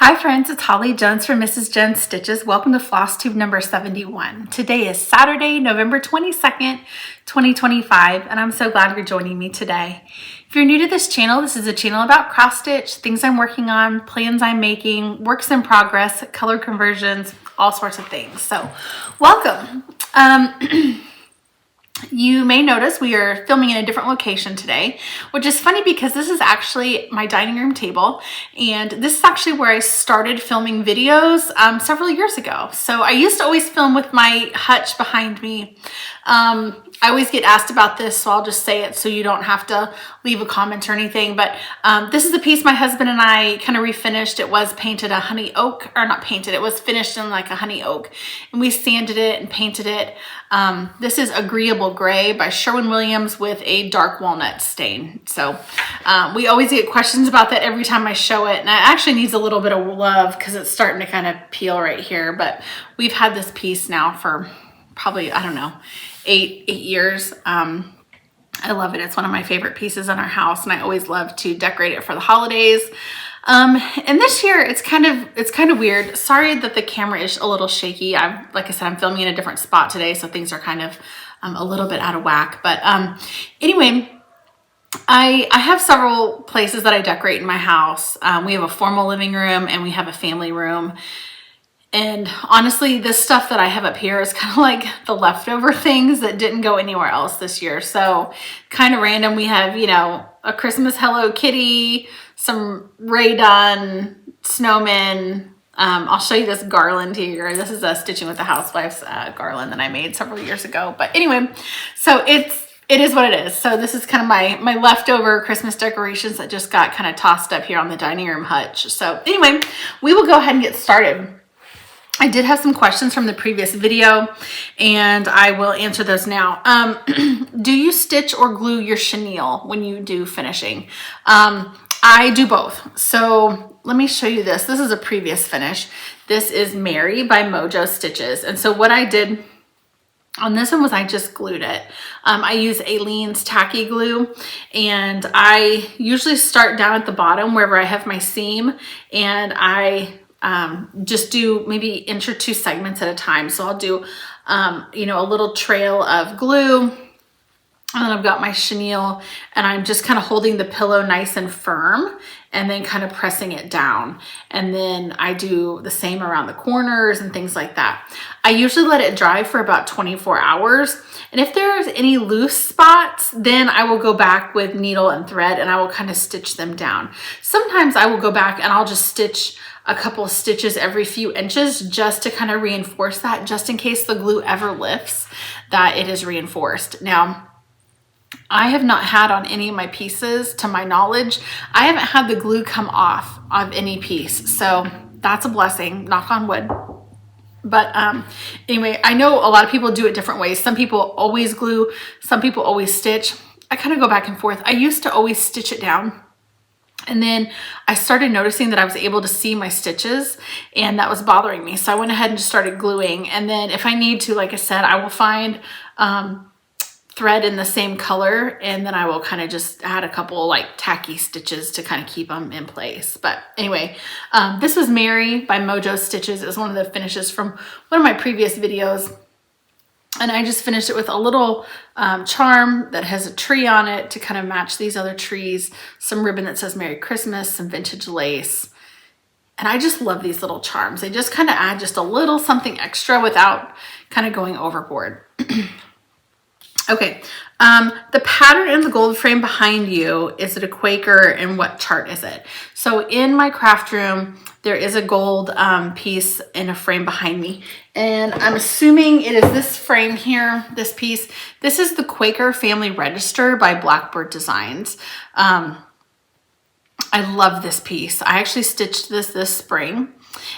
Hi friends, it's Holly Jones from Mrs. Jones Stitches. Welcome to Flosstube number 71. Today is Saturday, November 22nd, 2025, and I'm so glad you're joining me today. If you're new to this channel, this is a channel about cross stitch, things I'm working on, plans I'm making, works in progress, color conversions, all sorts of things. So welcome. You may notice we are filming in a different location today, which is funny because this is actually my dining room table, and this is actually where I started filming videos several years ago. So I used to always film with my hutch behind me. I always get asked about this, so I'll just say it so you don't have to leave a comment or anything. But this is a piece my husband and I kind of refinished. It was painted a honey oak, or not painted, it was finished in like a honey oak, and we sanded it and painted it. This is Agreeable Gray by Sherwin-Williams with a dark walnut stain. So we always get questions about that every time I show it, and it actually needs a little bit of love because it's starting to kind of peel right here. But we've had this piece now for probably, I don't know, eight years. I love it. It's one of my favorite pieces in our house, and I always love to decorate it for the holidays. And this year it's kind of weird. Sorry that the camera is a little shaky. Like I said, I'm filming in a different spot today, so things are kind of a little bit out of whack. But anyway, I have several places that I decorate in my house. We have a formal living room and we have a family room. And honestly, this stuff that I have up here is kind of like the leftover things that didn't go anywhere else this year. So kind of random. We have, you know, a Christmas Hello Kitty, some Ray Dunn snowmen. I'll show you this garland here. This is a Stitching with the Housewives garland that I made several years ago. But anyway, so it is what it is. So this is kind of my leftover Christmas decorations that just got kind of tossed up here on the dining room hutch. So anyway, we will go ahead and get started. I did have some questions from the previous video, and I will answer those now. Do you stitch or glue your chenille when you do finishing? I do both. So let me show you this. This is a previous finish. This is Mary by Mojo Stitches. And so what I did on this one was I just glued it. I use Aleene's tacky glue, and I usually start down at the bottom wherever I have my seam, and I just do maybe inch or two segments at a time. So I'll do, you know, a little trail of glue, and then I've got my chenille, and I'm just kind of holding the pillow nice and firm and then kind of pressing it down. And then I do the same around the corners and things like that. I usually let it dry for about 24 hours. And if there's any loose spots, then I will go back with needle and thread and I will kind of stitch them down. Sometimes I will go back and I'll just stitch a couple of stitches every few inches just to kind of reinforce that, just in case the glue ever lifts, that it is reinforced. Now, I have not had on any of my pieces, to my knowledge, I haven't had the glue come off of any piece. So that's a blessing, knock on wood. But anyway, I know a lot of people do it different ways. Some people always glue, some people always stitch. I kind of go back and forth. I used to always stitch it down. And then I started noticing that I was able to see my stitches, and that was bothering me. So I went ahead and just started gluing. And then if I need to, like I said, I will find thread in the same color, and then I will kind of just add a couple like tacky stitches to kind of keep them in place. But anyway, this was Mary by Mojo Stitches. It was one of the finishes from one of my previous videos. And I just finished it with a little charm that has a tree on it to kind of match these other trees, some ribbon that says Merry Christmas, some vintage lace. And I just love these little charms. They just kind of add just a little something extra without kind of going overboard. Okay, the pattern in the gold frame behind you, is it a Quaker, and what chart is it? So in my craft room, there is a gold piece in a frame behind me. And I'm assuming it is this frame here, this piece. This is the Quaker Family Register by Blackbird Designs. I love this piece. I actually stitched this spring.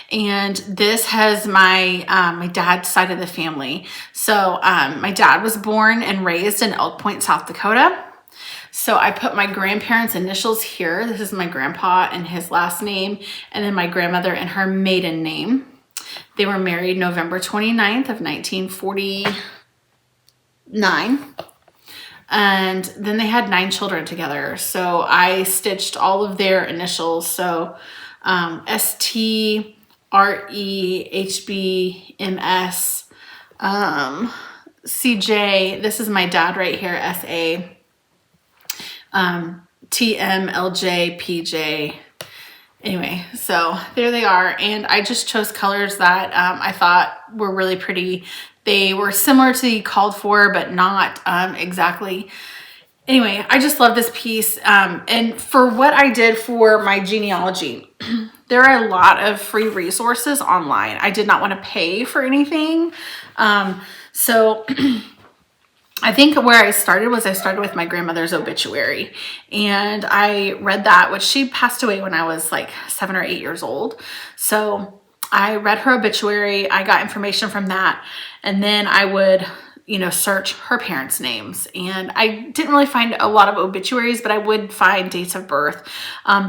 And this has my my dad's side of the family. So my dad was born and raised in Elk Point, South Dakota. So I put my grandparents' initials here. This is my grandpa and his last name, and then my grandmother and her maiden name. They were married November 29th of 1949. And then they had 9 children together. So I stitched all of their initials. So STREHBMS, CJ, this is my dad right here, SA, TMLJ, anyway, so there they are. And I just chose colors that I thought were really pretty. They were similar to the called for, but not exactly. Anyway, I just love this piece. And for what I did for my genealogy, there are a lot of free resources online. I did not want to pay for anything. So I think where I started was with my grandmother's obituary, and I read that, which she passed away when I was like 7 or 8 years old. So I read her obituary, I got information from that, and then I would, you know, search her parents' names. And I didn't really find a lot of obituaries, but I would find dates of birth.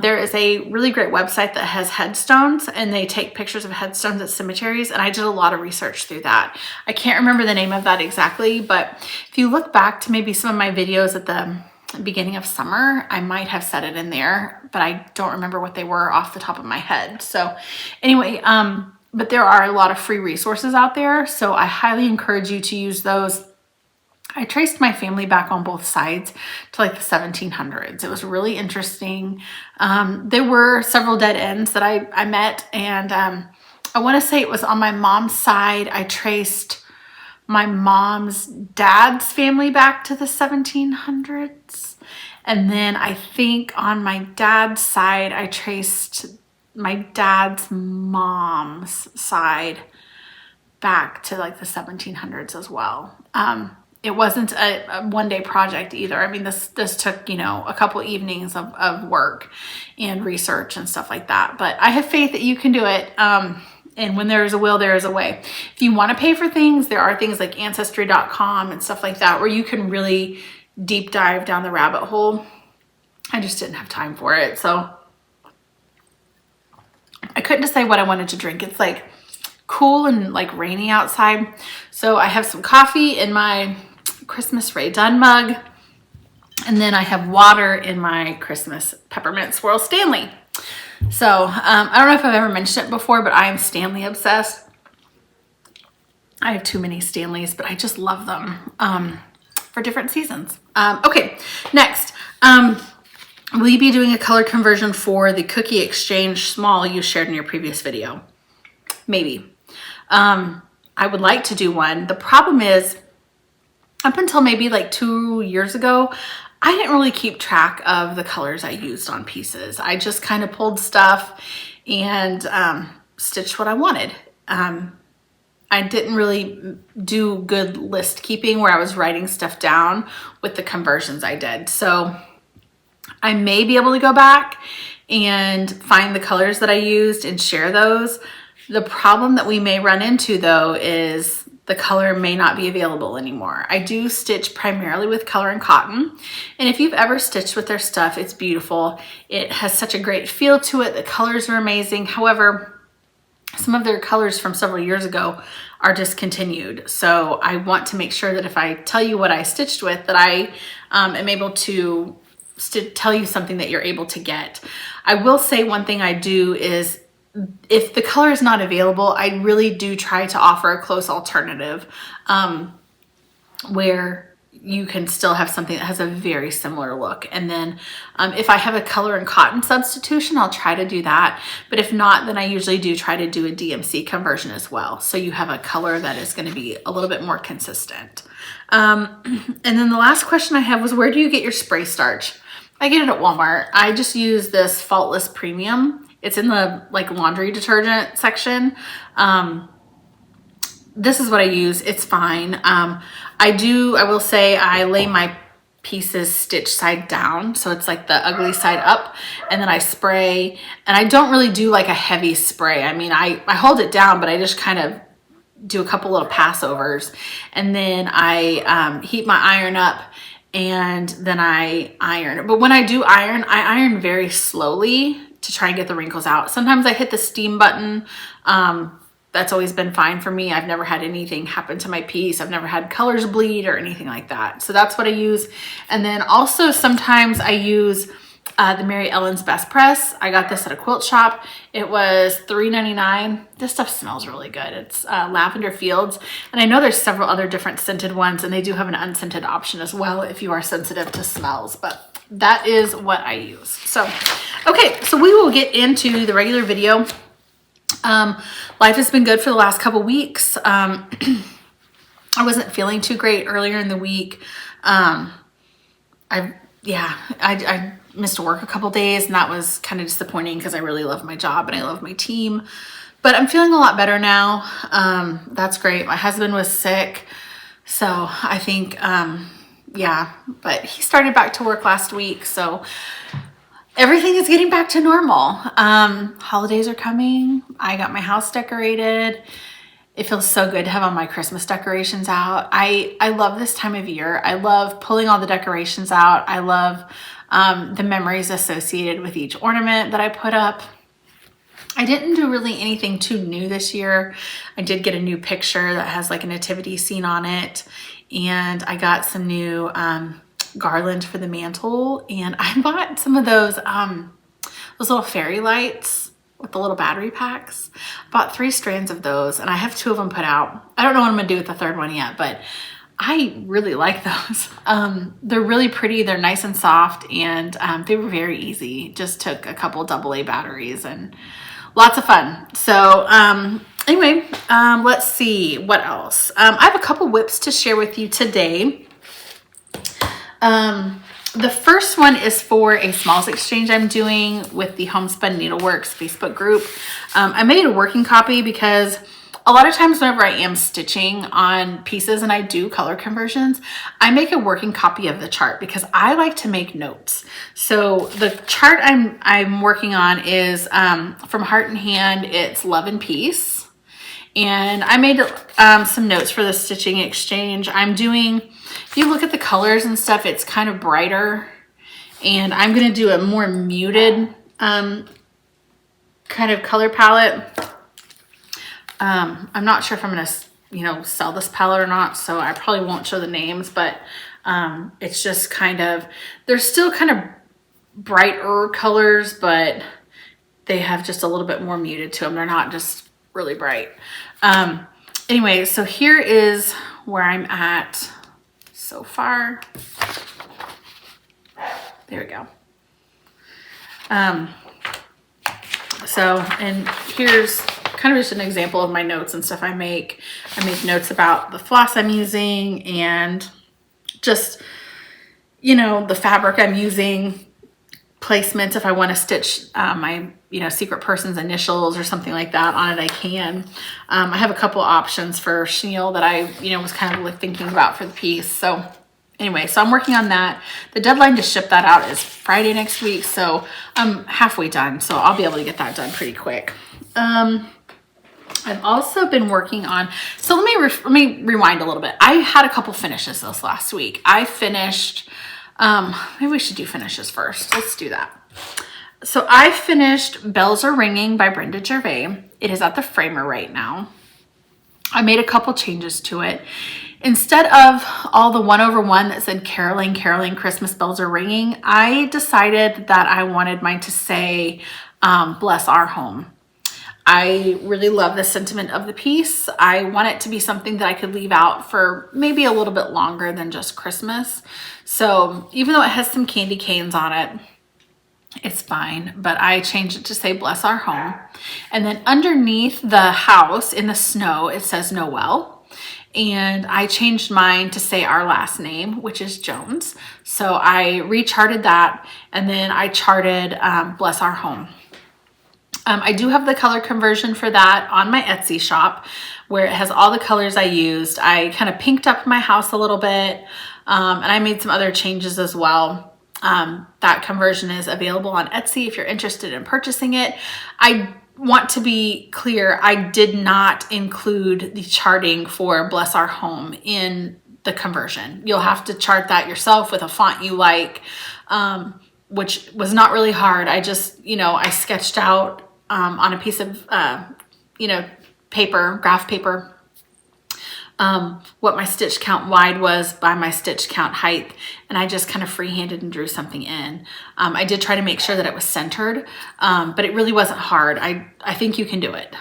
There is a really great website that has headstones, and they take pictures of headstones at cemeteries. And I did a lot of research through that. I can't remember the name of that exactly, but if you look back to maybe some of my videos at the beginning of summer, I might have said it in there, but I don't remember what they were off the top of my head. So anyway, but there are a lot of free resources out there, so I highly encourage you to use those. I traced my family back on both sides to like the 1700s. It was really interesting. There were several dead ends that I met, and I want to say it was on my mom's side. I traced my mom's dad's family back to the 1700s. And then I think on my dad's side, I traced my dad's mom's side back to like the 1700s as well. It wasn't a one-day project either. I mean, this took, you know, a couple evenings of work and research and stuff like that. But I have faith that you can do it. And when there is a will, there is a way. If you want to pay for things, there are things like Ancestry.com and stuff like that where you can really deep dive down the rabbit hole. I just didn't have time for it. So I couldn't decide what I wanted to drink. It's like cool and like rainy outside. So I have some coffee in my Christmas Ray Dunn mug. And then I have water in my Christmas Peppermint Swirl Stanley. So I don't know if I've ever mentioned it before, but I am Stanley obsessed. I have too many Stanleys, but I just love them for different seasons. Okay, next. Will you be doing a color conversion for the Cookie Exchange Small you shared in your previous video? Maybe. I would like to do one. The problem is, up until maybe like 2 years ago, I didn't really keep track of the colors I used on pieces. I just kind of pulled stuff and stitched what I wanted. I didn't really do good list keeping where I was writing stuff down with the conversions I did. So I may be able to go back and find the colors that I used and share those. The problem that we may run into though is the color may not be available anymore. I do stitch primarily with color and cotton. And if you've ever stitched with their stuff, it's beautiful. It has such a great feel to it. The colors are amazing. However, some of their colors from several years ago are discontinued. So I want to make sure that if I tell you what I stitched with, that I am able to tell you something that you're able to get. I will say one thing I do is if the color is not available, I really do try to offer a close alternative where you can still have something that has a very similar look. And then if I have a color and cotton substitution, I'll try to do that. But if not, then I usually do try to do a DMC conversion as well. So you have a color that is going to be a little bit more consistent. And then the last question I have was, where do you get your spray starch? I get it at Walmart. I just use this Faultless Premium. It's in the like laundry detergent section. This is what I use. It's fine. I will say I lay my pieces stitched side down. So it's like the ugly side up, and then I spray, and I don't really do like a heavy spray. I mean, I hold it down, but I just kind of do a couple little passovers, and then I heat my iron up, and then I iron. But when I do iron, I iron very slowly to try and get the wrinkles out. Sometimes I hit the steam button. That's always been fine for me. I've never had anything happen to my piece. I've never had colors bleed or anything like that. So that's what I use. And then also sometimes I use the Mary Ellen's Best Press. I got this at a quilt shop. It was $3.99. This stuff smells really good. It's Lavender Fields. And I know there's several other different scented ones, and they do have an unscented option as well if you are sensitive to smells, but that is what I use. So, okay, so we will get into the regular video. Life has been good for the last couple weeks. I wasn't feeling too great earlier in the week. I missed work a couple days, and that was kind of disappointing because I really love my job and I love my team, but I'm feeling a lot better now. That's great. My husband was sick, so I think, yeah, but he started back to work last week, so everything is getting back to normal. Holidays are coming. I got my house decorated. It feels so good to have all my Christmas decorations out. I love this time of year. I love pulling all the decorations out. I love the memories associated with each ornament that I put up. I didn't do really anything too new this year. I did get a new picture that has like a nativity scene on it. And I got some new garland for the mantle. And I bought some of those little fairy lights with the little battery packs. Bought 3 strands of those, and I have 2 of them put out. I don't know what I'm gonna do with the 3rd one yet, but I really like those. They're really pretty. They're nice and soft, and they were very easy. Just took a couple AA batteries and lots of fun. So anyway, let's see what else. I have a couple whips to share with you today. The first one is for a smalls exchange I'm doing with the Homespun Needleworks Facebook group. I made a working copy because a lot of times whenever I am stitching on pieces and I do color conversions, I make a working copy of the chart because I like to make notes. So the chart I'm working on is from Heart and Hand. It's Love and Peace. And I made some notes for the stitching exchange. I'm doing, if you look at the colors and stuff, it's kind of brighter. And I'm going to do a more muted kind of color palette. I'm not sure if I'm going to, sell this palette or not, so I probably won't show the names, but it's just kind of, they're still kind of brighter colors, but they have just a little bit more muted to them. They're not just really bright. Anyway, so here is where I'm at so far. There we go. And here's kind of just an example of my notes and stuff I make. I make notes about the floss I'm using and just, the fabric I'm using, placements. If I want to stitch my, secret person's initials or something like that on it, I can. I have a couple options for chenille that I, was kind of like thinking about for the piece. So anyway, so I'm working on that. The deadline to ship that out is Friday next week. So I'm halfway done. So I'll be able to get that done pretty quick. I've also been working on, so let me rewind a little bit. I had a couple finishes this last week. I finished, maybe we should do finishes first. Let's do that. So I finished Bells Are Ringing by Brenda Gervais. It is at the framer right now. I made a couple changes to it. Instead of all the 1/1 that said caroling, caroling, Christmas bells are ringing, I decided that I wanted mine to say, bless our home. I really love the sentiment of the piece. I want it to be something that I could leave out for maybe a little bit longer than just Christmas. So even though it has some candy canes on it, it's fine, but I changed it to say bless our home. And then underneath the house in the snow, it says Noel. And I changed mine to say our last name, which is Jones. So I recharted that, and then I charted bless our home. I do have the color conversion for that on my Etsy shop where it has all the colors I used. I kind of pinked up my house a little bit, and I made some other changes as well. That conversion is available on Etsy if you're interested in purchasing it. I want to be clear, I did not include the charting for Bless Our Home in the conversion. You'll have to chart that yourself with a font you like, which was not really hard. I just, I sketched out on a piece of, paper, graph paper, what my stitch count wide was by my stitch count height, and I just kind of freehanded and drew something in. I did try to make sure that it was centered, but it really wasn't hard. I think you can do it.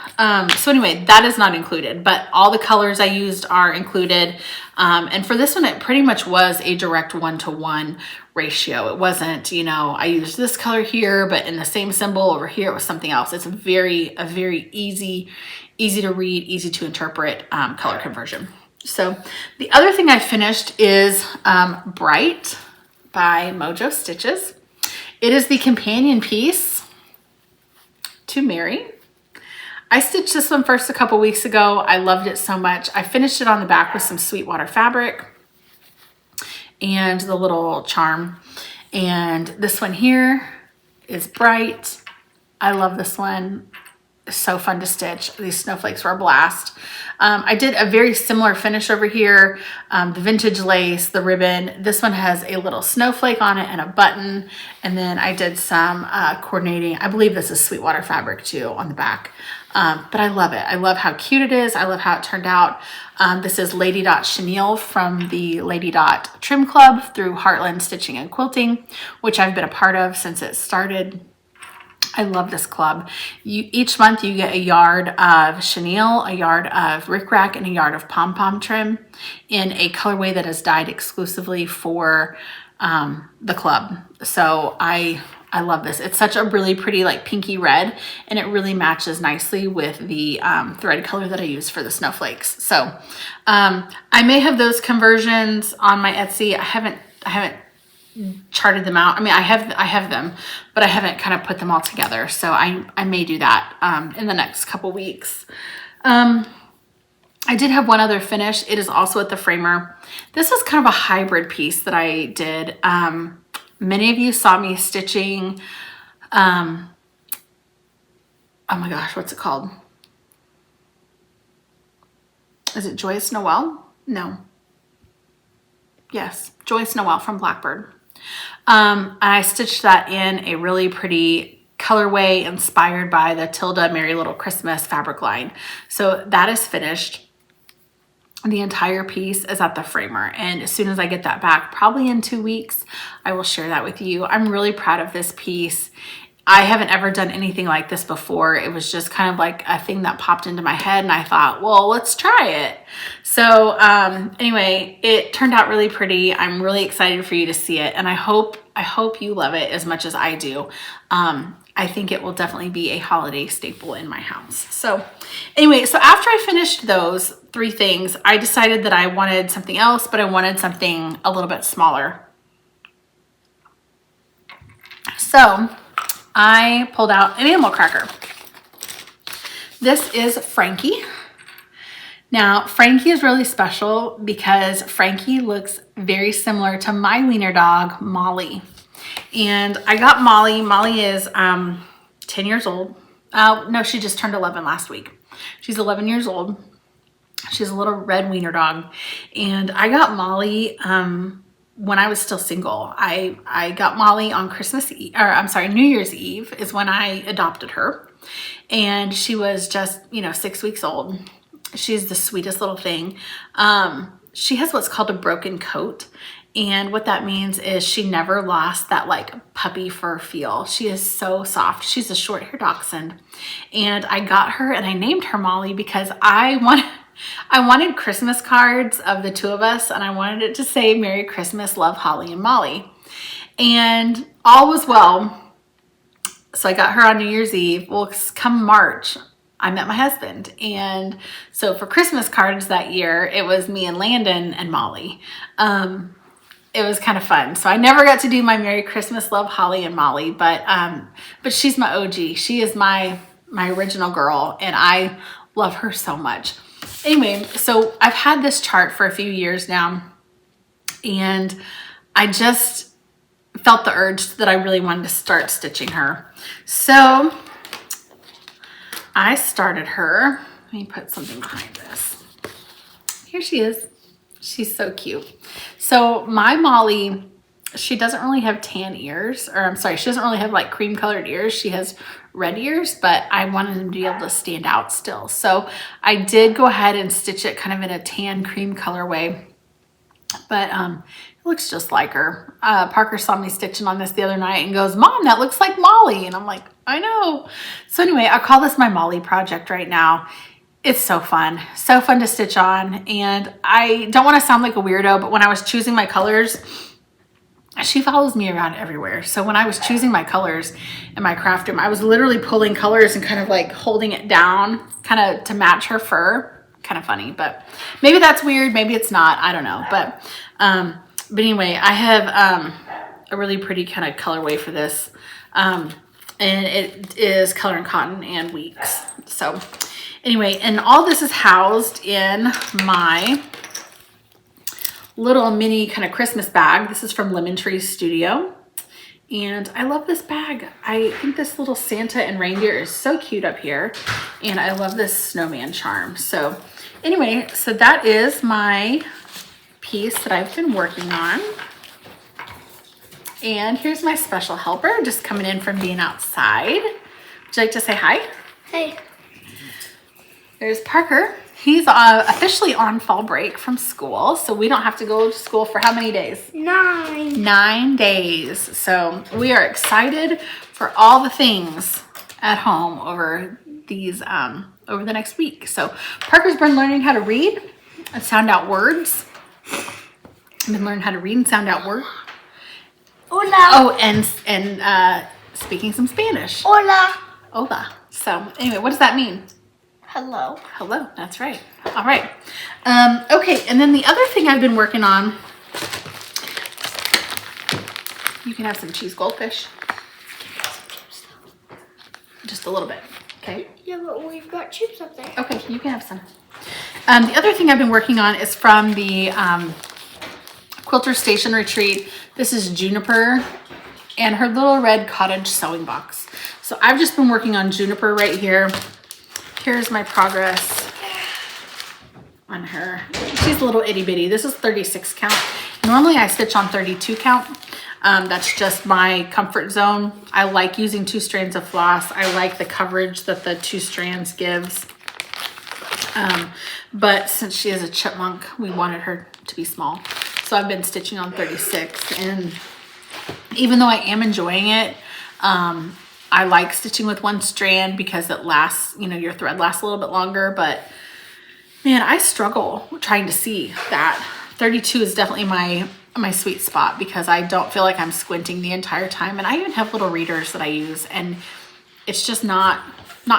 So anyway, that is not included, but all the colors I used are included. And for this one, it pretty much was a direct 1-to-1 ratio. It wasn't, you know, I used this color here, but in the same symbol over here, it was something else. It's a very easy to read, easy to interpret color conversion. So the other thing I finished is Bright by Mojo Stitches. It is the companion piece to Mary. I stitched this one first a couple weeks ago. I loved it so much. I finished it on the back with some Sweetwater fabric and the little charm. And this one here is Bright. I love this one. It's so fun to stitch. These snowflakes were a blast. I did a very similar finish over here. The vintage lace, the ribbon. This one has a little snowflake on it and a button. And then I did some coordinating. I believe this is Sweetwater fabric too on the back. But I love it. I love how cute it is. I love how it turned out. This is Lady Dot Chenille from the Lady Dot Trim Club through Heartland Stitching and Quilting, which I've been a part of since it started. I love this club. Each month you get a yard of chenille, a yard of rickrack, and a yard of pom-pom trim in a colorway that is dyed exclusively for the club. So I love this. It's such a really pretty like pinky red, and it really matches nicely with the thread color that I use for the snowflakes. So I may have those conversions on my Etsy. I haven't charted them out. I mean, I have them, but I haven't kind of put them all together. So I may do that in the next couple weeks. I did have one other finish. It is also at the framer. This is kind of a hybrid piece that I did. Many of you saw me stitching, oh my gosh, what's it called? Is it Joyous Noel? No. Yes, Joyous Noel from Blackbird. And I stitched that in a really pretty colorway inspired by the Tilda Merry Little Christmas fabric line. So that is finished. The entire piece is at the framer, and as soon as I get that back, probably in 2 weeks, I will share that with you. I'm really proud of this piece. I haven't ever done anything like this before. It was just kind of like a thing that popped into my head, and I thought, well, let's try it. So anyway, it turned out really pretty. I'm really excited for you to see it, and I hope you love it as much as I do. I think it will definitely be a holiday staple in my house. So anyway, so after I finished those 3 things, I decided that I wanted something else, but I wanted something a little bit smaller. So I pulled out an animal cracker. This is Frankie. Now, Frankie is really special because Frankie looks very similar to my wiener dog, Molly. And I got Molly. Molly is 10 years old. No, she just turned 11 last week. She's 11 years old. She's a little red wiener dog. And I got Molly when I was still single. I got Molly on New Year's Eve is when I adopted her. And she was just, 6 weeks old. She's the sweetest little thing. She has what's called a broken coat. And what that means is she never lost that like puppy fur feel. She is so soft. She's a short hair dachshund. And I got her and I named her Molly because I wanted Christmas cards of the 2 of us, and I wanted it to say Merry Christmas, Love, Holly, and Molly. And all was well. So I got her on New Year's Eve. Well, come March, I met my husband. And so for Christmas cards that year, it was me and Landon and Molly. It was kind of fun. So I never got to do my Merry Christmas, Love, Holly, and Molly, but she's my OG. She is my original girl, and I love her so much. Anyway, so I've had this chart for a few years now, and I just felt the urge that I really wanted to start stitching her. So I started her. Let me put something behind this. Here she is. She's so cute. So my Molly, she doesn't really have tan ears, or I'm sorry, she doesn't really have like cream colored ears. She has red ears, but I wanted them to be able to stand out still. So I did go ahead and stitch it kind of in a tan cream colorway, but it looks just like her. Parker saw me stitching on this the other night and goes, "Mom, that looks like Molly." And I'm like, I know. So anyway, I call this my Molly project right now. It's so fun to stitch on. And I don't want to sound like a weirdo, but when I was choosing my colors, she follows me around everywhere. So when I was choosing my colors in my craft room, I was literally pulling colors and kind of like holding it down kind of to match her fur. Kind of funny, but maybe that's weird. Maybe it's not. I don't know. But anyway, I have a really pretty kind of colorway for this. And it is Color and Cotton and Weeks. So anyway, and all this is housed in my little mini kind of Christmas bag. This is from Lemon Tree Studio. And I love this bag. I think this little Santa and reindeer is so cute up here. And I love this snowman charm. So anyway, so that is my piece that I've been working on. And here's my special helper just coming in from being outside. Would you like to say hi? Hey. There's Parker. He's officially on fall break from school, so we don't have to go to school for how many days? 9. 9 days. So we are excited for all the things at home over these over the next week. So Parker's been learning how to read and sound out words. I've been learning how to read and sound out words. Hola. Oh, and speaking some Spanish. Hola. Hola. So anyway, what does that mean? Hello. Hello, that's right. All right. Okay, and then the other thing I've been working on, you can have some cheese goldfish. Just a little bit, okay? Yeah, but we've got chips up there. Okay, you can have some. The other thing I've been working on is from the Quilter Station Retreat. This is Juniper and her little red cottage sewing box. So I've just been working on Juniper right here. Here's my progress on her. She's a little itty bitty. This is 36 count. Normally I stitch on 32 count. That's just my comfort zone. I like using 2 strands of floss. I like the coverage that the 2 strands gives. But since she is a chipmunk, we wanted her to be small. So I've been stitching on 36, and even though I am enjoying it, I like stitching with 1 strand because it lasts, you know, your thread lasts a little bit longer, but man, I struggle trying to see that. 32 is definitely my sweet spot because I don't feel like I'm squinting the entire time. And I even have little readers that I use, and it's just not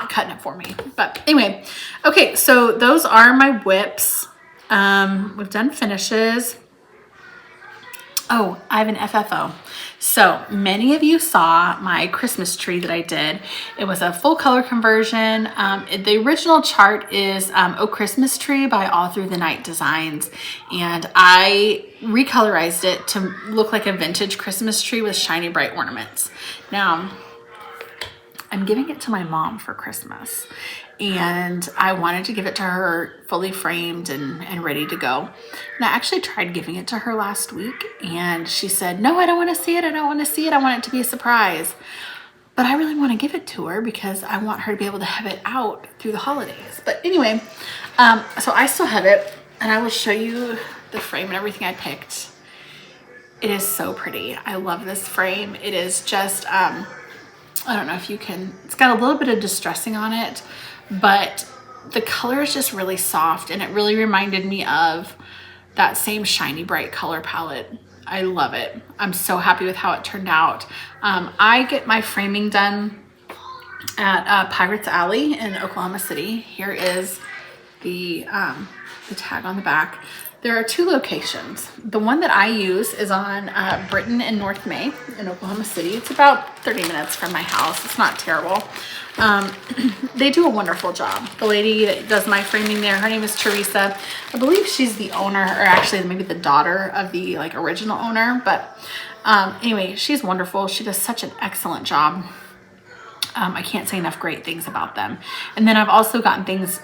cutting it for me. But anyway, okay, so those are my whips. We've done finishes. Oh, I have an FFO. So many of you saw my Christmas tree that I did. It was a full color conversion. The original chart is Oh Christmas Tree by All Through the Night Designs. And I recolorized it to look like a vintage Christmas tree with shiny bright ornaments. Now, I'm giving it to my mom for Christmas. And I wanted to give it to her fully framed and ready to go. And I actually tried giving it to her last week, and she said, "No, I don't want to see it. I don't want to see it. I want it to be a surprise." But I really want to give it to her because I want her to be able to have it out through the holidays. But anyway, so I still have it, and I will show you the frame and everything I picked. It is so pretty. I love this frame. It is just, I don't know if you can, it's got a little bit of distressing on it, but the color is just really soft, and it really reminded me of that same shiny bright color palette. I love it. I'm so happy with how it turned out. I get my framing done at Pirates Alley in Oklahoma City. Here is the tag on the back. There are 2 locations. The one that I use is on Britain and North May in Oklahoma City. It's about 30 minutes from my house. It's not terrible. They do a wonderful job. The lady that does my framing there, her name is Teresa. I believe she's the owner, or actually maybe the daughter of the original owner. But anyway, she's wonderful. She does such an excellent job. I can't say enough great things about them. And then I've also gotten things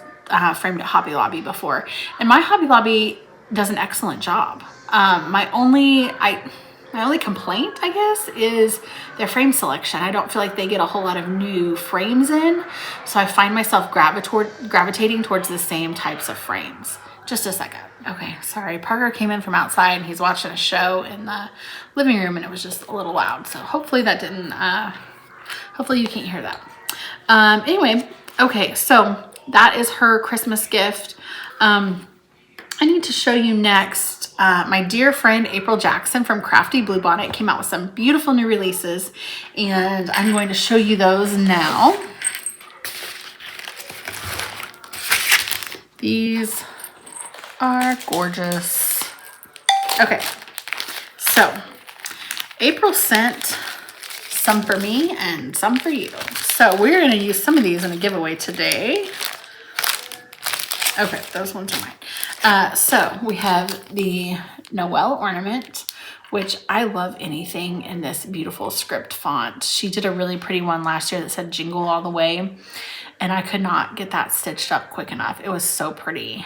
framed at Hobby Lobby before. And my Hobby Lobby does an excellent job. My only complaint, I guess, is their frame selection. I don't feel like they get a whole lot of new frames in, so I find myself gravitating towards the same types of frames. Just a second. Okay, sorry. Parker came in from outside and he's watching a show in the living room and it was just a little loud. So hopefully that didn't, hopefully you can't hear that. Anyway, okay, so that is her Christmas gift. I need to show you next, my dear friend April Jackson from Crafty Bluebonnet came out with some beautiful new releases, and I'm going to show you those now. These are gorgeous. Okay, so April sent some for me and some for you. So we're going to use some of these in a giveaway today. Okay, those ones are mine. So we have the Noel ornament, which I love anything in this beautiful script font. She did a really pretty one last year that said Jingle All the Way, and I could not get that stitched up quick enough. It was so pretty.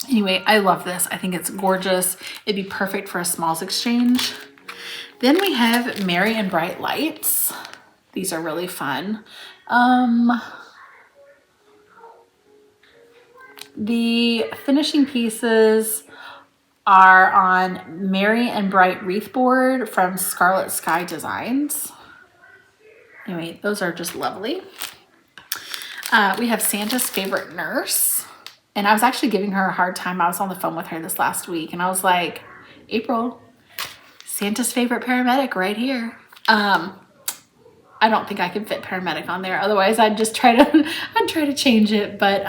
Anyway, I love this. I think it's gorgeous. It'd be perfect for a smalls exchange. Then we have Merry and Bright Lights. These are really fun. The finishing pieces are on Merry and Bright Wreath Board from Scarlet Sky Designs. Anyway, those are just lovely. We have Santa's Favorite Nurse. And I was actually giving her a hard time. I was on the phone with her this last week and I was like, April, Santa's favorite paramedic right here. I don't think I can fit paramedic on there. Otherwise, I'd just try to change it. But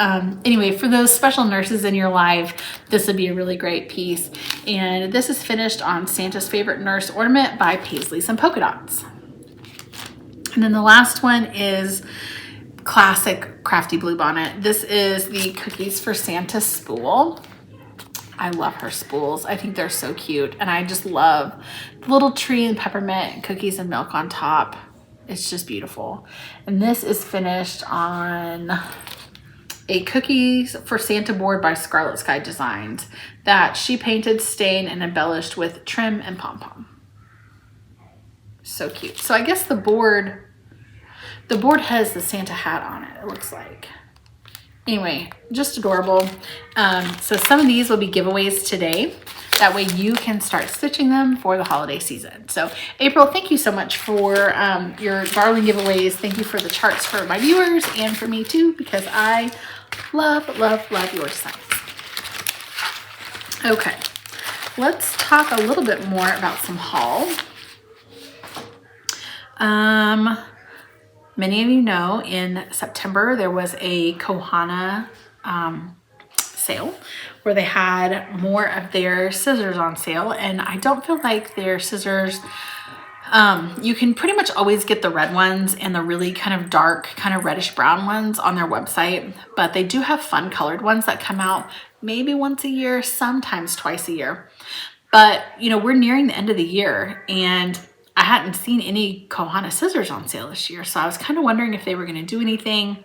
anyway, for those special nurses in your life, this would be a really great piece. And this is finished on Santa's Favorite Nurse ornament by Paisleys and Polka Dots. And then the last one is classic Crafty Bluebonnet. This is the Cookies for Santa spool. I love her spools. I think they're so cute. And I just love the little tree and peppermint and cookies and milk on top. It's just beautiful. And this is finished on a Cookies for Santa board by Scarlet Sky Designs that she painted, stained, and embellished with trim and pom-pom. So cute. So I guess the board has the Santa hat on it, it looks like. Anyway, just adorable. So some of these will be giveaways today. That way you can start stitching them for the holiday season. So April, thank you so much for your darling giveaways. Thank you for the charts for my viewers and for me too, because I love, love, love your designs. Okay, let's talk a little bit more about some haul. Many of you know in September there was a Kohana sale where they had more of their scissors on sale, and I don't feel like their scissors, you can pretty much always get the red ones and the really kind of dark, kind of reddish brown ones on their website, but they do have fun colored ones that come out maybe once a year, sometimes twice a year. But you know, we're nearing the end of the year and I hadn't seen any Kohana scissors on sale this year, so I was kind of wondering if they were going to do anything.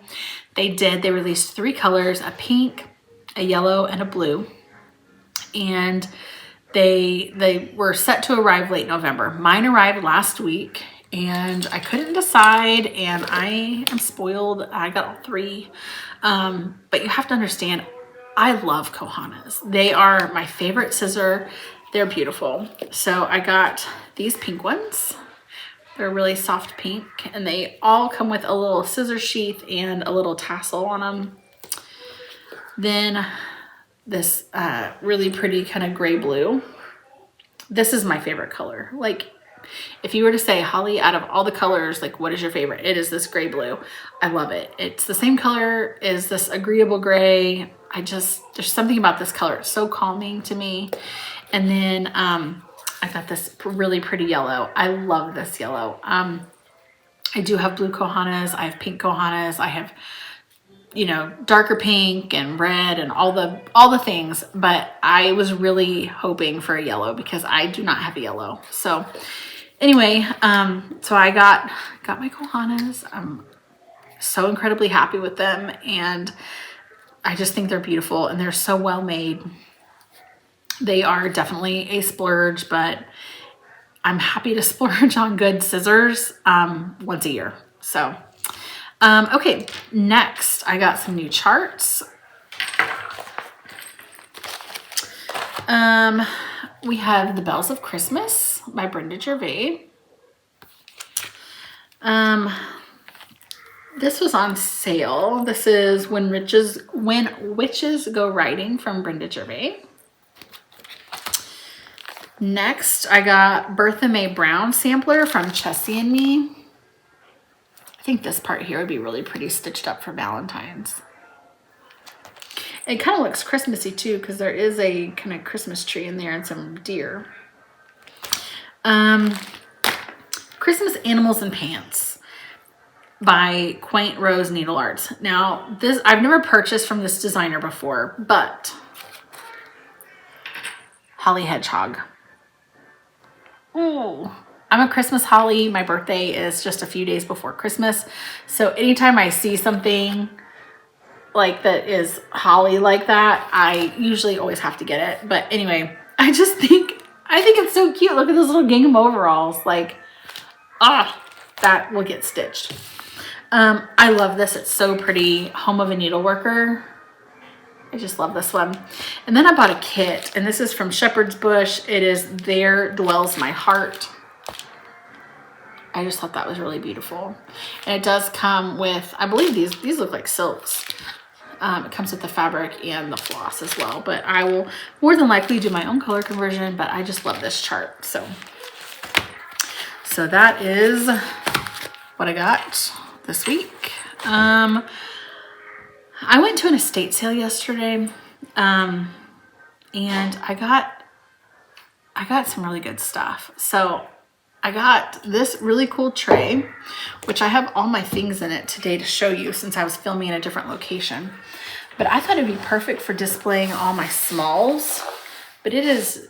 They did. They released 3 colors, a pink, a yellow, and a blue. And they were set to arrive late November. Mine arrived last week, and I couldn't decide, and I am spoiled. I got all 3. But you have to understand, I love Kohanas. They are my favorite scissor. They're beautiful. So I got these pink ones. They're really soft pink, and they all come with a little scissor sheath and a little tassel on them. Then this really pretty kind of gray blue. This is my favorite color. Like, if you were to say, Holly, out of all the colors, like, what is your favorite? It is this gray blue. I love it. It's the same color as this agreeable gray. there's something about this color. It's so calming to me. And then I got this really pretty yellow. I love this yellow. I do have blue Kohanas. I have pink Kohanas. I have, you know, darker pink and red and all the things. But I was really hoping for a yellow because I do not have a yellow. So anyway, so I got my Kohanas. I'm so incredibly happy with them, and I just think they're beautiful and they're so well made. They are definitely a splurge, but I'm happy to splurge on good scissors once a year. So, okay, next I got some new charts. We have The Bells of Christmas by Brenda Gervais. This was on sale. This is When Witches Go Riding from Brenda Gervais. Next, I got Bertha Mae Brown sampler from Chessie and Me. I think this part here would be really pretty stitched up for Valentine's. It kind of looks Christmassy too, because there is a kind of Christmas tree in there and some deer. Christmas Animals and Pants by Quaint Rose Needle Arts. Now, this I've never purchased from this designer before, but Holly Hedgehog. Ooh, I'm a Christmas Holly. My birthday is just a few days before Christmas. So anytime I see something like that is holly like that, I usually always have to get it. But anyway, I think it's so cute. Look at those little gingham overalls. Like, that will get stitched. I love this. It's so pretty. Home of a Needleworker. I just love this one. And then I bought a kit, and this is from Shepherd's Bush. It is There Dwells My Heart. I just thought that was really beautiful. And it does come with, I believe these look like silks. It comes with the fabric and the floss as well, but I will more than likely do my own color conversion, but I just love this chart. So that is what I got this week. I went to an estate sale yesterday, and I got some really good stuff. So I got this really cool tray, which I have all my things in it today to show you since I was filming in a different location. But I thought it'd be perfect for displaying all my smalls. But it's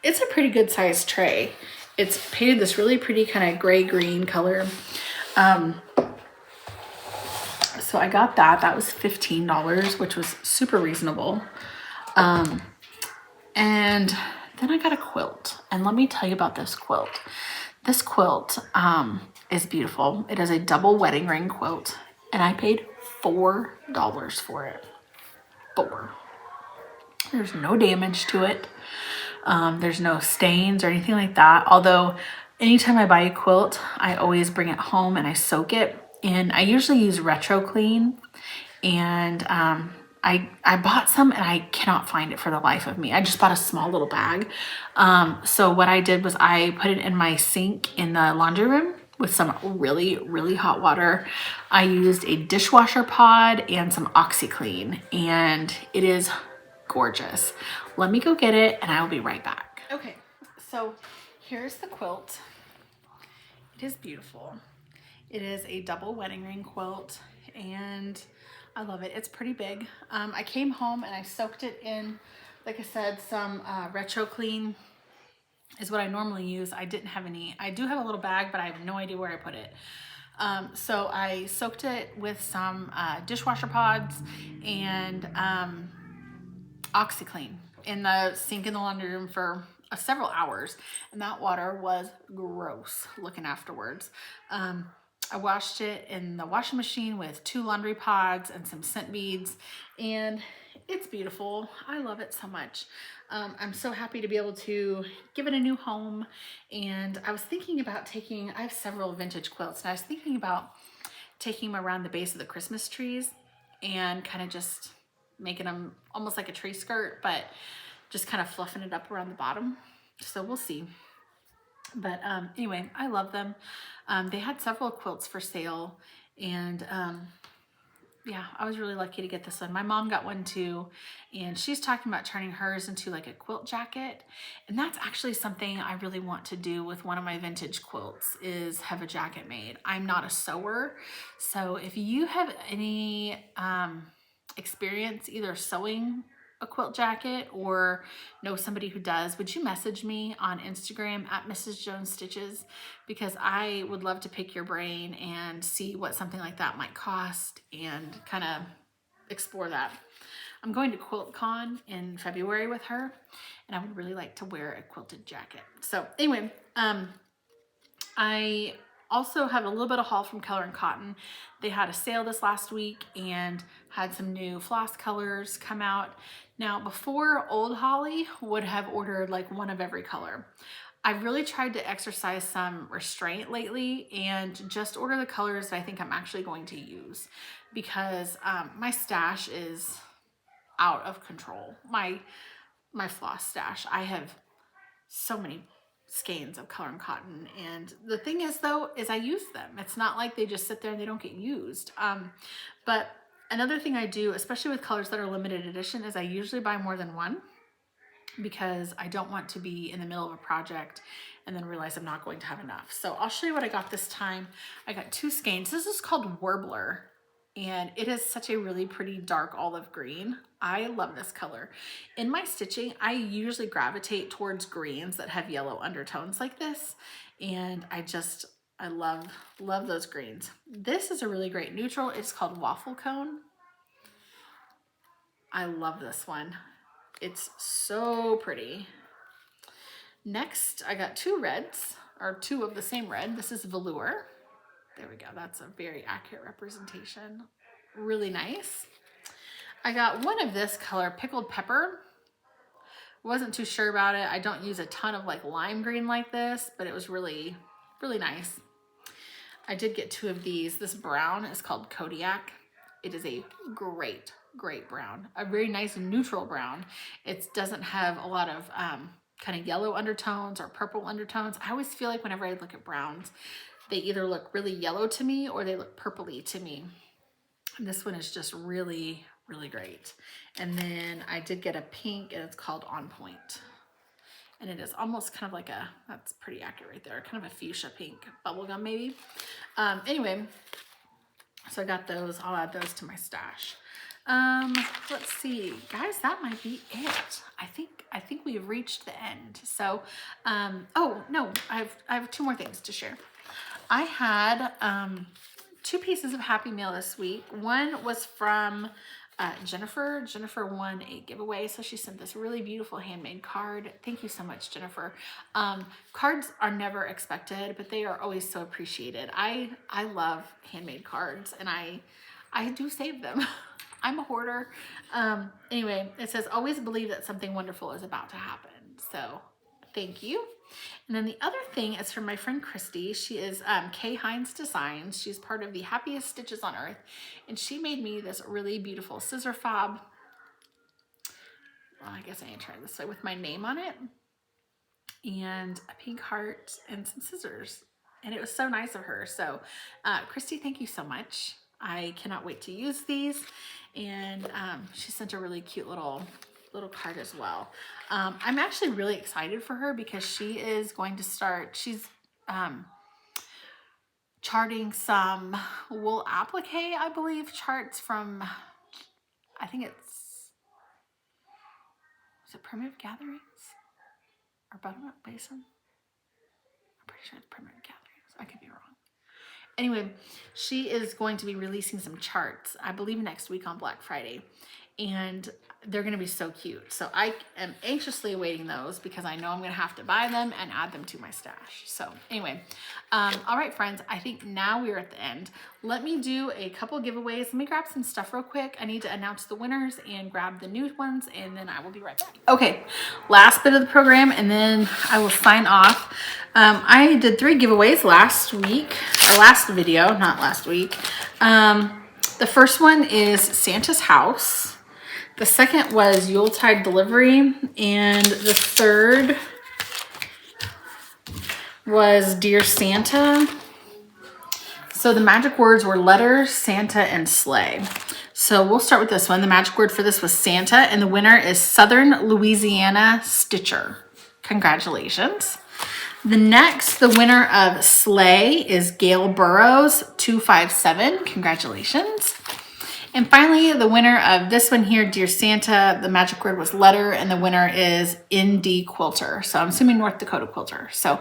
a pretty good sized tray. It's painted this really pretty kind of gray-green color. So I got that. That was $15, which was super reasonable. And then I got a quilt. And let me tell you about this quilt. This quilt is beautiful. It is a double wedding ring quilt. And I paid $4 for it. There's no damage to it. There's no stains or anything like that. Although anytime I buy a quilt, I always bring it home and I soak it. And I usually use Retro Clean. And I bought some and I cannot find it for the life of me. I just bought a small little bag. So what I did was I put it in my sink in the laundry room with some really, really hot water. I used a dishwasher pod and some OxyClean, and it is gorgeous. Let me go get it and I will be right back. Okay, so here's the quilt. It is beautiful. It is a double wedding ring quilt and I love it. It's pretty big. I came home and I soaked it in, like I said, some Retro Clean is what I normally use. I didn't have any. I do have a little bag, but I have no idea where I put it. So I soaked it with some dishwasher pods and OxyClean in the sink in the laundry room for several hours. And that water was gross looking afterwards. I washed it in the washing machine with 2 laundry pods and some scent beads, and it's beautiful. I love it so much. I'm so happy to be able to give it a new home. And I was thinking about I have several vintage quilts, and I was thinking about taking them around the base of the Christmas trees and kind of just making them almost like a tree skirt, but just kind of fluffing it up around the bottom. So we'll see. But anyway, I love them. They had several quilts for sale, and yeah, I was really lucky to get this one. My mom got one too, and she's talking about turning hers into like a quilt jacket. And that's actually something I really want to do with one of my vintage quilts, is have a jacket made. I'm not a sewer, so if you have any experience either sewing a quilt jacket or know somebody who does, would you message me on Instagram at Mrs. Jones Stitches? Because I would love to pick your brain and see what something like that might cost and kind of explore that. I'm going to QuiltCon in February with her, and I would really like to wear a quilted jacket. So anyway, I also have a little bit of haul from Color and Cotton. They had a sale this last week and had some new floss colors come out. Now, before, Old Holly would have ordered like one of every color. I've really tried to exercise some restraint lately and just order the colors that I think I'm actually going to use, because my stash is out of control. My floss stash. I have so many skeins of Color and Cotton, and the thing is though is I use them. It's not like they just sit there and they don't get used. But another thing I do, especially with colors that are limited edition, is I usually buy more than one, because I don't want to be in the middle of a project and then realize I'm not going to have enough. So I'll show you what I got this time. I got 2 skeins. This is called Warbler, and it is such a really pretty dark olive green. I love this color. In my stitching, I usually gravitate towards greens that have yellow undertones like this, and I love those greens. This is a really great neutral. It's called Waffle Cone. I love this one. It's so pretty. Next, I got 2 reds, or 2 of the same red. This is Velour. There we go. That's a very accurate representation. Really nice. I got one of this color, Pickled Pepper. Wasn't too sure about it. I don't use a ton of like lime green like this, but it was really, really nice. I did get 2 of these. This brown is called Kodiak. It is a great brown, a very nice neutral brown. It doesn't have a lot of kind of yellow undertones or purple undertones. I always feel like whenever I look at browns, they either look really yellow to me or they look purpley to me. And this one is just really, really great. And then I did get a pink, and it's called On Point. And it is almost kind of like a, that's pretty accurate right there, kind of a fuchsia pink bubblegum maybe. Anyway, so I got those. I'll add those to my stash. Let's see, guys, that might be it. I think we've reached the end. So, oh no, I have 2 more things to share. I had 2 pieces of Happy Mail this week. One was from Juniper. Juniper won a giveaway, so she sent this really beautiful handmade card. Thank you so much, Juniper. Cards are never expected, but they are always so appreciated. I love handmade cards, and I do save them. I'm a hoarder. Anyway, it says, always believe that something wonderful is about to happen. So thank you. And then the other thing is from my friend Kristi. She is K. Hines Designs. She's part of the Happiest Stitches on Earth. And she made me this really beautiful scissor fob. Well, I guess I need to try it this way, with my name on it, and a pink heart and some scissors. And it was so nice of her. So Kristi, thank you so much. I cannot wait to use these. And she sent a really cute little card as well. I'm actually really excited for her, because she is going to start, she's charting some wool applique, I believe, charts from, I think is it Primitive Gatherings or Buttermilk Basin? I'm pretty sure it's Primitive Gatherings. I could be wrong. Anyway, she is going to be releasing some charts, I believe next week on Black Friday, and they're going to be so cute. So I am anxiously awaiting those, because I know I'm going to have to buy them and add them to my stash. So anyway, all right, friends, I think now we're at the end. Let me do a couple giveaways. Let me grab some stuff real quick. I need to announce the winners and grab the new ones, and then I will be right back. Okay, last bit of the program, and then I will sign off. I did 3 giveaways last week, or last video, not last week. The first one is Santa's House. The second was Yuletide Delivery. And the third was Dear Santa. So the magic words were letter, Santa, and sleigh. So we'll start with this one. The magic word for this was Santa, and the winner is Southern Louisiana Stitcher. Congratulations. The winner of sleigh is Gail Burrows 257. Congratulations. And finally, the winner of this one here, Dear Santa, the magic word was letter, and the winner is ND Quilter. So I'm assuming North Dakota Quilter. So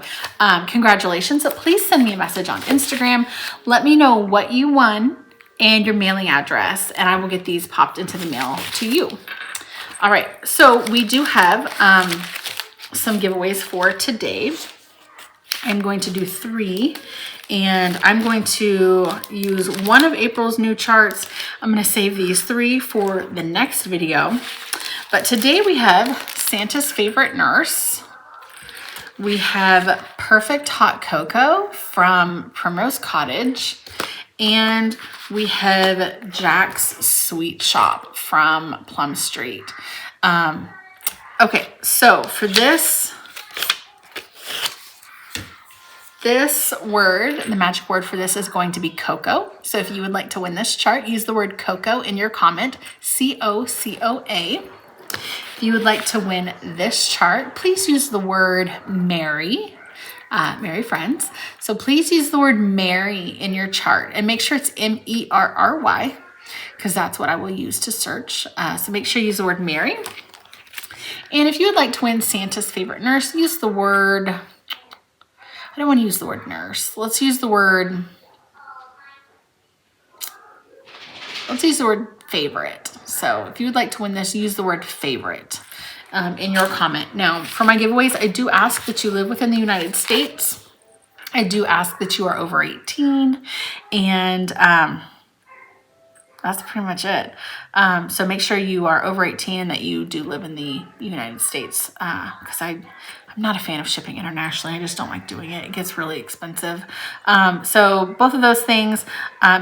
congratulations. So please send me a message on Instagram. Let me know what you won and your mailing address, and I will get these popped into the mail to you. All right, so we do have some giveaways for today. I'm going to do 3, and I'm going to use one of April's new charts. I'm going to save these 3 for the next video. But today we have Santa's Favorite Nurse. We have Perfect Hot Cocoa from Primrose Cottage. And we have Jack's Sweet Shop from Plum Street. Okay, so for this word, the magic word for this is going to be cocoa. So if you would like to win this chart, use the word cocoa in your comment, C-O-C-O-A. If you would like to win this chart, please use the word Merry. Merry friends. So please use the word Merry in your chart and make sure it's M-E-R-R-Y, because that's what I will use to search. So make sure you use the word Merry. And if you would like to win Santa's Favorite Nurse, use the word, I don't want to use the word nurse. Let's use the word favorite. So if you would like to win this, use the word favorite in your comment. Now, for my giveaways, I do ask that you live within the United States. I do ask that you are over 18, and that's pretty much it. So make sure you are over 18 and that you do live in the United States, because I'm not a fan of shipping internationally. I just don't like doing it. It gets really expensive. So both of those things,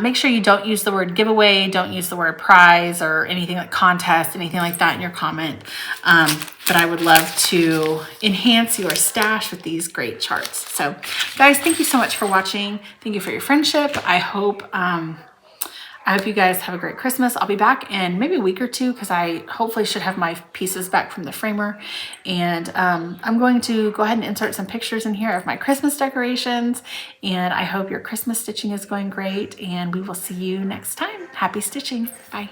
make sure you don't use the word giveaway, don't use the word prize or anything like contest, anything like that in your comment. But I would love to enhance your stash with these great charts. So guys, thank you so much for watching. Thank you for your friendship. I hope you guys have a great Christmas. I'll be back in maybe a week or 2, because I hopefully should have my pieces back from the framer. And I'm going to go ahead and insert some pictures in here of my Christmas decorations. And I hope your Christmas stitching is going great. And we will see you next time. Happy stitching. Bye.